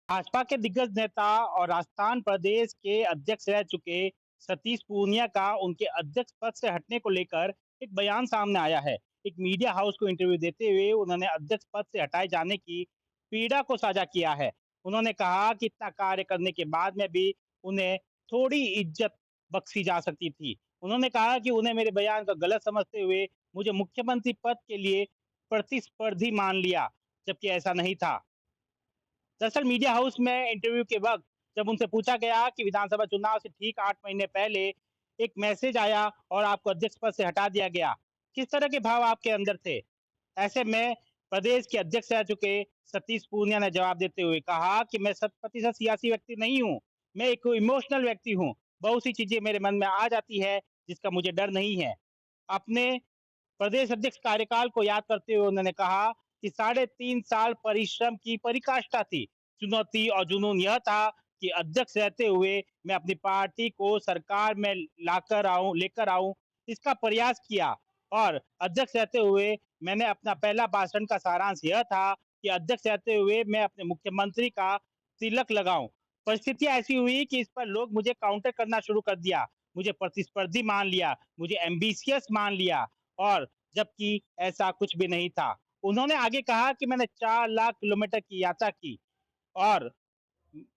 भाजपा के दिग्गज नेता और राजस्थान प्रदेश के अध्यक्ष रह चुके सतीश पूनिया का उनके अध्यक्ष पद से हटने को लेकर एक बयान सामने आया है। एक मीडिया हाउस को इंटरव्यू देते हुए उन्होंने अध्यक्ष पद से हटाए जाने की पीड़ा को साझा किया है। उन्होंने कहा कि इतना कार्य करने के बाद में भी उन्हें थोड़ी इज्जत बख्शी जा सकती थी। उन्होंने कहा कि उन्हें मेरे बयान का गलत समझते हुए मुझे मुख्यमंत्री पद के लिए प्रतिस्पर्धी मान लिया, जबकि ऐसा नहीं था। दरअसल मीडिया हाउस में इंटरव्यू के वक्त जब उनसे पूछा गया कि विधानसभा चुनाव से ठीक 8 महीने पहले एक मैसेज आया और आपको अध्यक्ष पद से हटा दिया गया, किस तरह के भाव आपके अंदर थे? ऐसे में प्रदेश के अध्यक्ष रह चुके सतीश पूनिया ने जवाब देते हुए कहा कि मैं शत प्रतिशत सियासी व्यक्ति नहीं हूँ, मैं एक इमोशनल व्यक्ति हूँ। बहुत सी चीजें मेरे मन में आ जाती है जिसका मुझे डर नहीं है। अपने प्रदेश अध्यक्ष कार्यकाल को याद करते हुए उन्होंने कहा कि 3.5 साल परिश्रम की पराकाष्ठा थी। चुनौती और जुनून यह था कि अध्यक्ष रहते हुए मैं अपनी पार्टी को सरकार में लेकर आऊं, इसका प्रयास किया। और अध्यक्ष रहते हुए मैंने अपना पहला भाषण का सारांश यह था कि अध्यक्ष रहते हुए मैं अपने मुख्यमंत्री का तिलक लगाऊं। परिस्थितियां ऐसी हुई कि इस पर लोग मुझे काउंटर करना शुरू कर दिया, मुझे प्रतिस्पर्धी मान लिया, मुझे एम्बिशियस मान लिया, और जबकि ऐसा कुछ भी नहीं था। उन्होंने आगे कहा कि मैंने 4 लाख किलोमीटर की यात्रा की और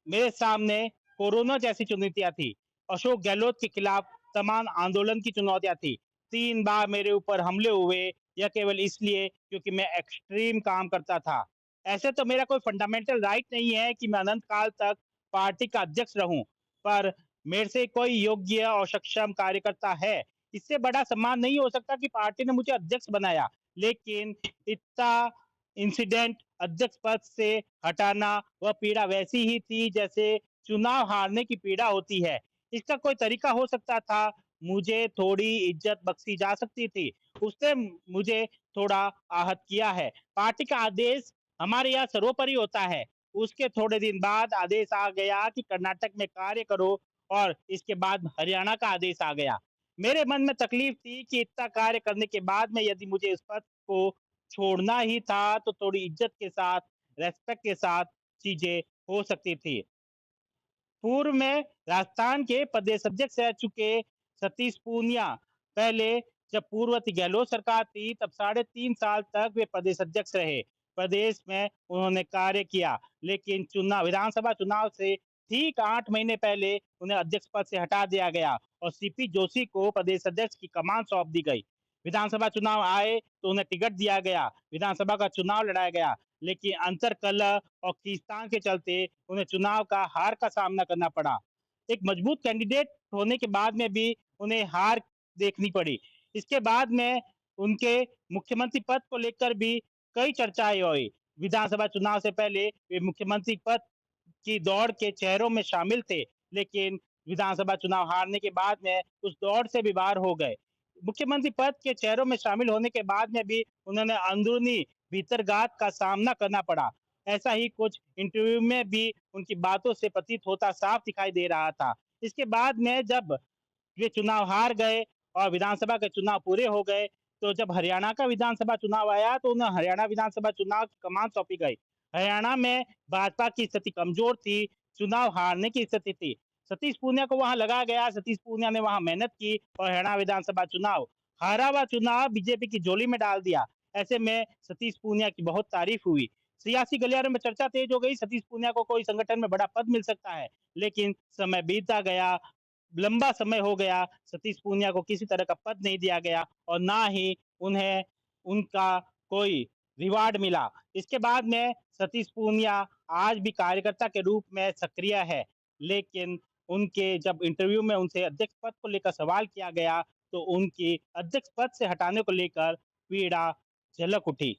मेरे सामने कोरोना जैसी चुनौतियाँ थी। अशोक गहलोत के खिलाफ तमाम आंदोलन की चुनौतियाँ थी। 3 बार मेरे ऊपर हमले हुए, यह केवल इसलिए क्योंकि मैं एक्सट्रीम काम करता था। ऐसे तो मेरा कोई फंडामेंटल राइट नहीं है कि मैं अनंत काल तक पार्टी का अध्यक्ष रहूं, पर मेरे से कोई योग्य और सक्षम कार्यकर्ता है। इससे बड़ा सम्मान नहीं हो सकता कि पार्टी ने मुझे अध्यक्ष बनाया। लेकिन इतना इंसिडेंट अध्यक्ष पद से हटाना, वह पीड़ा वैसी ही थी जैसे चुनाव हारने की पीड़ा होती है। इसका कोई तरीका हो सकता था, मुझे थोड़ी इज्जत बख्शी जा सकती थी। उसने मुझे थोड़ा आहत किया है। पार्टी का आदेश हमारे यहाँ सर्वोपरि होता है। उसके थोड़े दिन बाद आदेश आ गया कि कर्नाटक में कार्य करो, और इसके बाद हरियाणा का आदेश आ गया। मेरे मन में तकलीफ थी कि इतना कार्य करने के बाद में यदि मुझे इस पद को छोड़ना ही था तो थोड़ी इज्जत के साथ, रेस्पेक्ट के साथ चीजें हो सकती थी। पूर्व में राजस्थान के प्रदेश अध्यक्ष रह चुके सतीश पूनिया पहले, जब पूर्ववर्ती गहलोत सरकार थी तब 3.5 साल तक वे प्रदेश अध्यक्ष रहे। प्रदेश में उन्होंने कार्य किया, लेकिन चुनाव विधानसभा चुनाव से ठीक 8 महीने पहले उन्हें अध्यक्ष पद से हटा दिया गया और सीपी जोशी को प्रदेश अध्यक्ष की कमान सौंप दी गई। विधानसभा चुनाव आए तो उन्हें टिकट दिया गया, विधानसभा का चुनाव लड़ाया गया, लेकिन अंतरकलह और खींचतान के चलते उन्हें चुनाव का हार का सामना करना पड़ा। एक मजबूत कैंडिडेट होने के बाद में भी उन्हें हार देखनी पड़ी। इसके बाद में उनके मुख्यमंत्री पद को लेकर भी कई चर्चाएं हुई। विधानसभा चुनाव से पहले वे मुख्यमंत्री पद की दौड़ के चेहरों में शामिल थे, लेकिन विधानसभा चुनाव हारने के बाद में उस दौड़ से भी बाहर हो गए। मुख्यमंत्री पद के चेहरों में शामिल होने के बाद में भी उन्होंने अंदरूनी भीतरघात का सामना करना पड़ा। ऐसा ही कुछ इंटरव्यू में भी उनकी बातों से प्रतीत होता साफ दिखाई दे रहा था। इसके बाद में जब वे चुनाव हार गए और विधानसभा के चुनाव पूरे हो गए, तो जब हरियाणा का विधानसभा चुनाव आया तो उन्हें हरियाणा विधानसभा चुनाव की कमान सौंपी गई। हरियाणा में भाजपा की स्थिति कमजोर थी, चुनाव हारने की स्थिति थी। सतीश पूनिया को वहां लगाया गया, सतीश पूनिया ने वहां मेहनत की और हरियाणा विधानसभा चुनाव, हारा हुआ चुनाव बीजेपी की झोली में डाल दिया। ऐसे में सतीश पूनिया की बहुत तारीफ हुई। सियासी गलियारों में चर्चा तेज हो गई, सतीश पूनिया को कोई संगठन में बड़ा पद मिल सकता है। लेकिन समय बीतता गया, लंबा समय हो गया, सतीश पूनिया को किसी तरह का पद नहीं दिया गया और ना ही उन्हें उनका कोई रिवार्ड मिला। इसके बाद में सतीश पूनिया आज भी कार्यकर्ता के रूप में सक्रिय है, लेकिन उनके जब इंटरव्यू में उनसे अध्यक्ष पद को लेकर सवाल किया गया, तो उनकी अध्यक्ष पद से हटाने को लेकर पीड़ा झलक उठी।